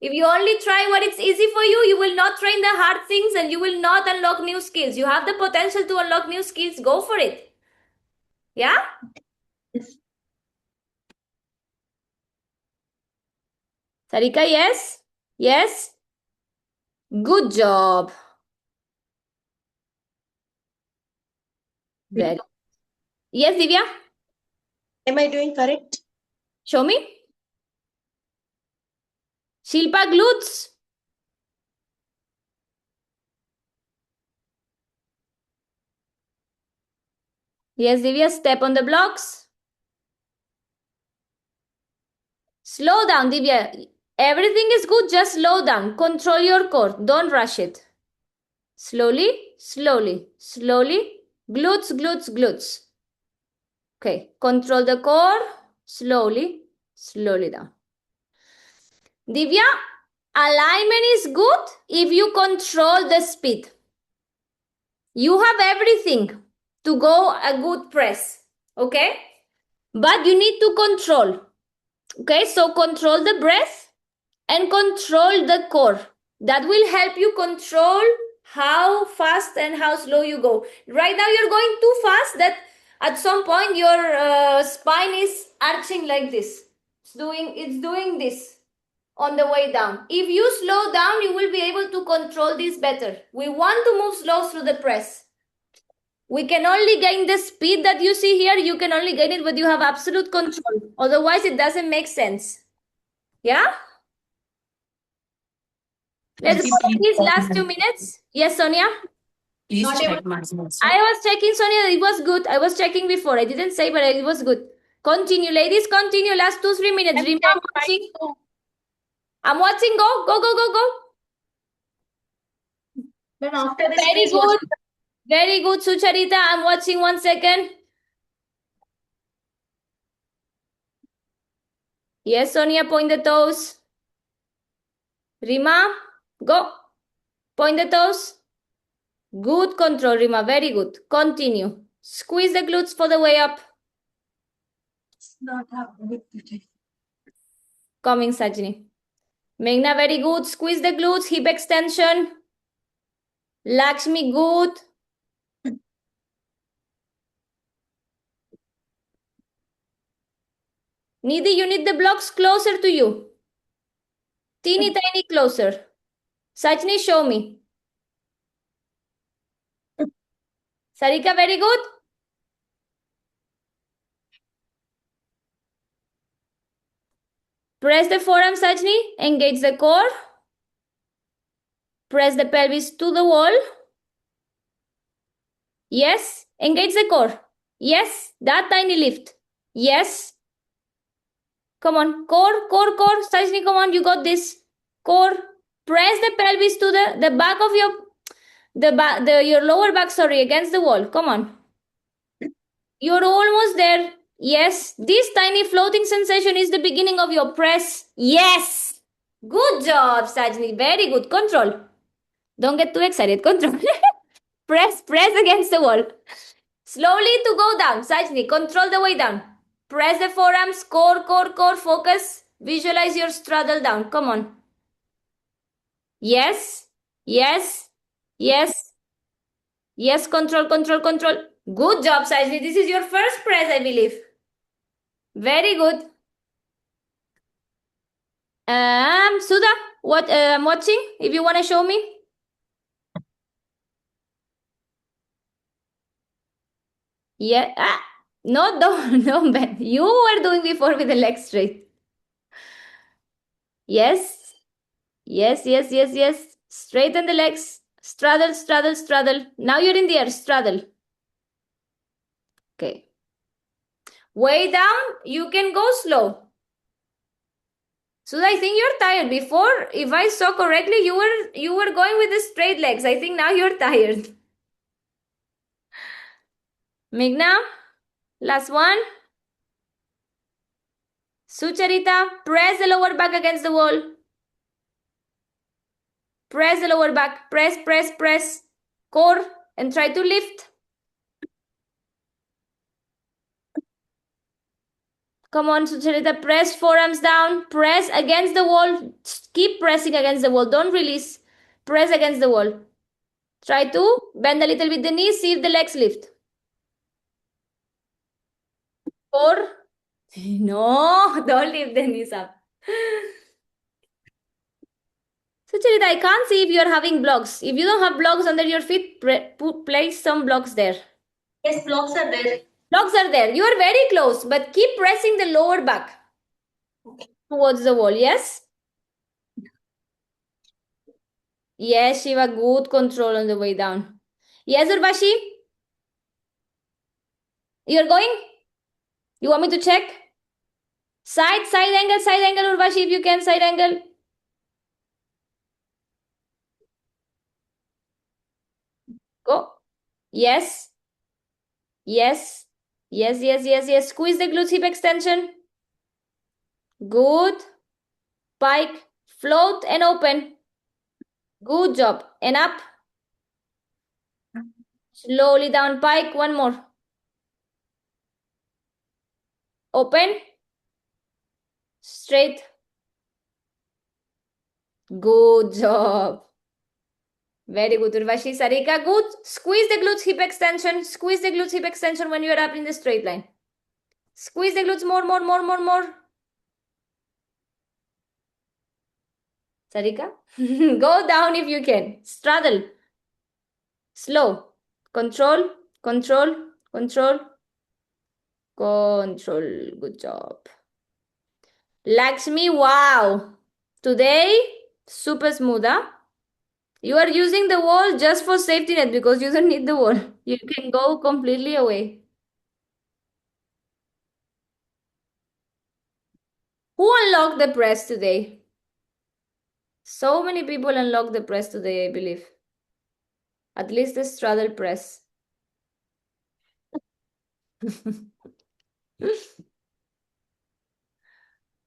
If you only try what is easy for you, you will not train the hard things and you will not unlock new skills. You have the potential to unlock new skills. Go for it. Yeah? Yes. Sarika, yes? Yes? Good job. Very. Yes, Divya? Am I doing correct? Show me. Shilpa, glutes. Yes, Divya, step on the blocks. Slow down, Divya. Everything is good, just slow down. Control your core. Don't rush it. Slowly, slowly, slowly. Glutes, glutes, glutes. Okay, control the core. Slowly, slowly down. Divya, alignment is good if you control the speed. You have everything to go a good press, okay? But you need to control, okay? So control the breath and control the core. That will help you control how fast and how slow you go. Right now you're going too fast that at some point your spine is arching like this. It's doing this on the way down. If you slow down, you will be able to control this better. We want to move slow through the press. We can only gain the speed that you see here. You can only gain it when you have absolute control. Otherwise, it doesn't make sense. Yeah? Let's go these last 2 minutes. Yes, Sonia? Please Not check my notes. I was checking, Sonia. It was good. I was checking before. I didn't say, but it was good. Continue, ladies. Continue. Last 2-3 minutes. I'm Remember, I'm watching. I'm watching. Go, go, go, go, go. Then after this, Very please watch good. Very good, Sucharita. I'm watching 1 second. Yes, Sonia, point the toes. Rima, go. Point the toes. Good control, Rima. Very good. Continue. Squeeze the glutes for the way up. Coming, Sajni. Meghna, very good. Squeeze the glutes, hip extension. Lakshmi, good. Nidhi, you need the blocks closer to you. Teeny tiny closer. Sajni, show me. Sarika, very good. Press the forearm, Sajni. Engage the core. Press the pelvis to the wall. Yes. Engage the core. Yes. That tiny lift. Yes. Come on. Core, core, core. Sajni, come on. You got this. Core. Press the pelvis to the back of your lower back, sorry, against the wall. Come on. You're almost there. Yes. This tiny floating sensation is the beginning of your press. Yes. Good job, Sajni. Very good. Control. Don't get too excited. Control. press against the wall. Slowly to go down. Sajni, control the way down. Press the forearms. Core, core, core. Focus. Visualize your straddle down. Come on. Yes. Yes. Yes. Yes. Control, control, control. Good job, Sajni. This is your first press, I believe. Very good. Sudha, what I'm watching, if you want to show me. Yeah. No, no, Ben. You were doing before with the legs straight. Yes. Yes, yes, yes, yes. Straighten the legs. Straddle, straddle, straddle. Now you're in the air. Straddle. Okay. Way down, you can go slow. So I think you're tired. Before, if I saw correctly, you were going with the straight legs. I think now you're tired. Meghna, last one. Sucharita, press the lower back against the wall. Press the lower back. Press, press, press. Core and try to lift. Come on, Sucharita. Press forearms down. Press against the wall. Keep pressing against the wall. Don't release. Press against the wall. Try to bend a little bit the knees. See if the legs lift. Core. No, don't lift the knees up. Sucharita, I can't see if you're having blocks. If you don't have blocks under your feet, place some blocks there. Yes, blocks are there. Blocks are there. You are very close, but keep pressing the lower back towards the wall. Yes? Yes, Shiva. Good control on the way down. Yes, Urvashi? You're going? You want me to check? Side angle, Urvashi, if you can, side angle. Go. Yes. Yes. Yes, yes, yes, yes. Squeeze the glutes, hip extension. Good. Pike. Float and open. Good job. And up. Slowly down, pike. One more. Open. Straight. Good job. Very good, Urvashi. Sarika, good. Squeeze the glutes, hip extension. Squeeze the glutes, hip extension when you are up in the straight line. Squeeze the glutes more, more, more, more, more. Sarika, go down if you can. Straddle. Slow. Control, control, control, control. Good job. Lakshmi, wow. Today, super smooth, huh? You are using the wall just for safety net because you don't need the wall. You can go completely away. Who unlocked the press today? So many people unlocked the press today, I believe. At least the straddle press.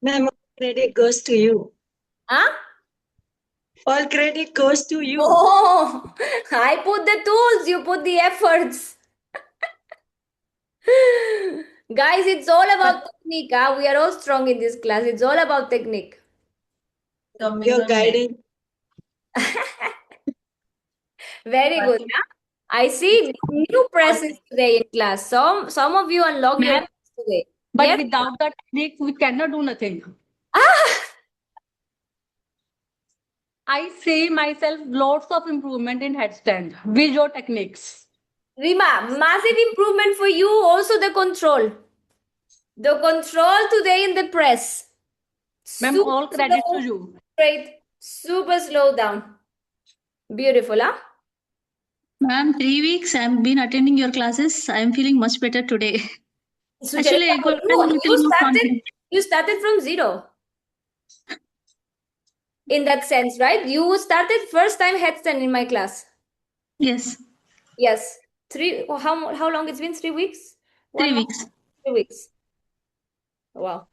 Ma'am, all credit goes to you. Huh? All credit goes to you. Oh, I put the tools, you put the efforts. Guys, it's all about technique. Huh? We are all strong in this class. It's all about technique. Your guidance. Very good. Huh? I see new presses today in class. Some of you unlock your Ma'am, press today. but Yes. without the technique, we cannot do nothing. Ah, I see myself lots of improvement in headstand with your techniques. Rima, massive improvement for you. Also the control. The control today in the press. Ma'am, Super all credit slow, to you. straight, super slow down. Beautiful, huh? Ma'am, 3 weeks I've been attending your classes. I'm feeling much better today. Actually, Sucharita, I'm a you little more started confident. you started from zero in that sense, right? You started first time headstand in my class. Yes, Yes. How long it's been? 3 weeks? 3 1 month? weeks. 3 weeks. Wow.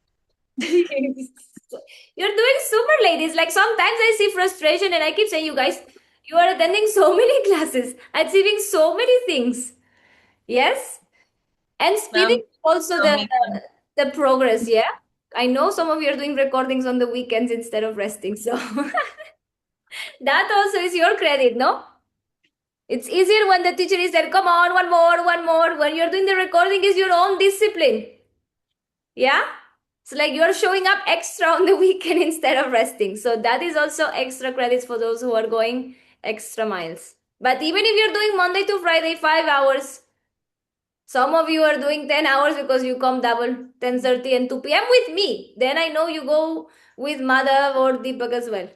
You're doing super, ladies. Like sometimes I see frustration and I keep saying, you guys, you are attending so many classes, achieving so many things. Yes? And speeding Ma'am, also the progress, yeah? I know some of you are doing recordings on the weekends instead of resting, so that also is your credit, no? It's easier when the teacher is there, come on, one more, one more. When you're doing the recording, is your own discipline. Yeah? It's like you're showing up extra on the weekend instead of resting. So that is also extra credits for those who are going extra miles. But even if you're doing Monday to Friday, 5 hours, some of you are doing 10 hours because you come double 10:30 and 2 p.m. with me. Then I know you go with Madhav or Deepak as well.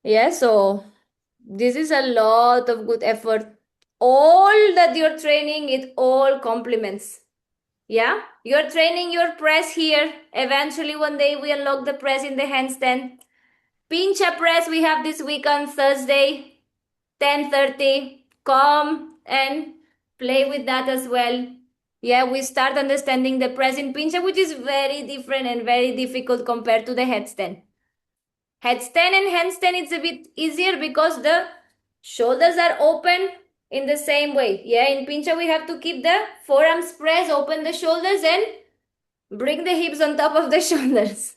Yeah, so this is a lot of good effort. All that you're training, it all complements. Yeah, you're training your press here. Eventually, one day we unlock the press in the handstand. Pinch a press we have this week on Thursday, 10:30. Come and play with that as well. Yeah, we start understanding the press in pincha, which is very different and very difficult compared to the headstand. Headstand and handstand, it's a bit easier because the shoulders are open in the same way. Yeah, in pincha we have to keep the forearms pressed, open the shoulders and bring the hips on top of the shoulders.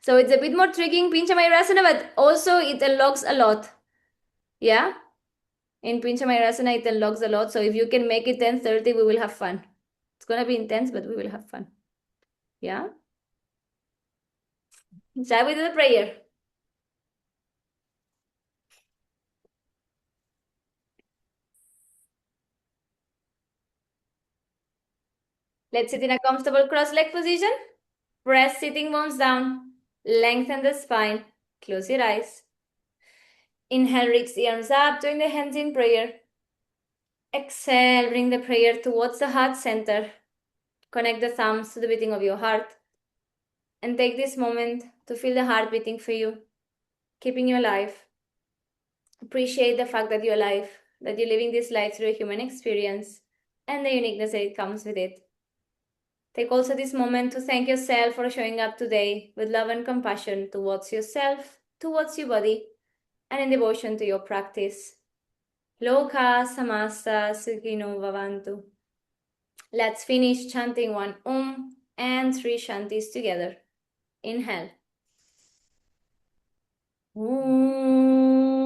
So it's a bit more tricky in Pincha Mayurasana, but also it unlocks a lot. Yeah? In Pincha Mayurasana, it unlocks a lot. So if you can make it 10:30, we will have fun. It's gonna be intense, but we will have fun. Yeah? Shall we do the prayer? Let's sit in a comfortable cross-leg position. Press sitting bones down. Lengthen the spine. Close your eyes. Inhale, reach the arms up, join the hands in prayer. Exhale, bring the prayer towards the heart center. Connect the thumbs to the beating of your heart. And take this moment to feel the heart beating for you, keeping you alive. Appreciate the fact that you're alive, that you're living this life through a human experience, and the uniqueness that it comes with it. Take also this moment to thank yourself for showing up today with love and compassion towards yourself, towards your body, and in devotion to your practice. Loka samasta sukhino bhavantu. Let's finish chanting one and 3 shantis together. Inhale. Om.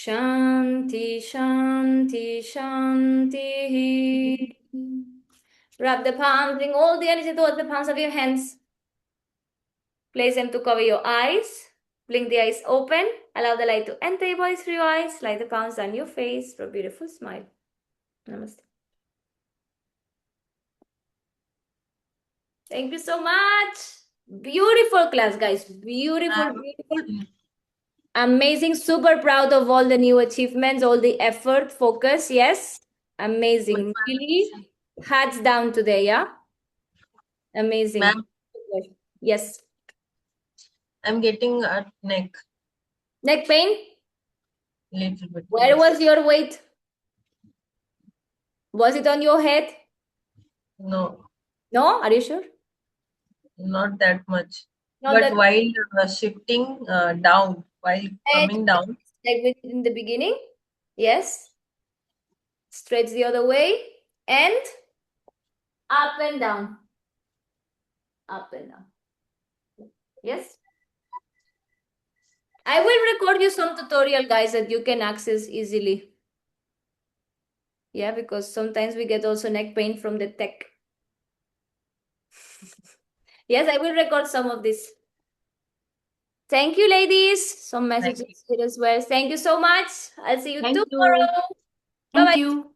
Shanti, Shanti, Shanti. Wrap the palms, bring all the energy towards the palms of your hands. Place them to cover your eyes. Blink the eyes open. Allow the light to enter your body through your eyes. Light the palms on your face for a beautiful smile. Namaste. Thank you so much. Beautiful class, guys. Beautiful, beautiful. Amazing. Super proud of all the new achievements, all the effort, focus. Yes. Amazing. Really, hats down today, yeah? Amazing. Ma'am, Yes. I'm getting a neck Neck pain? little bit. Where was your weight? Was it on your head? No, No? Are you sure? not that much. Not But that while shifting down, while coming down, like we did in the beginning. Yes. Stretch the other way and up and down. Up and down. Yes. I will record you some tutorial, guys, that you can access easily. Yeah, because sometimes we get also neck pain from the tech. Yes, I will record some of this. Thank you, ladies. Some messages here as well. Thank you so much. I'll see you Thank you. tomorrow. Thank Bye-bye. you.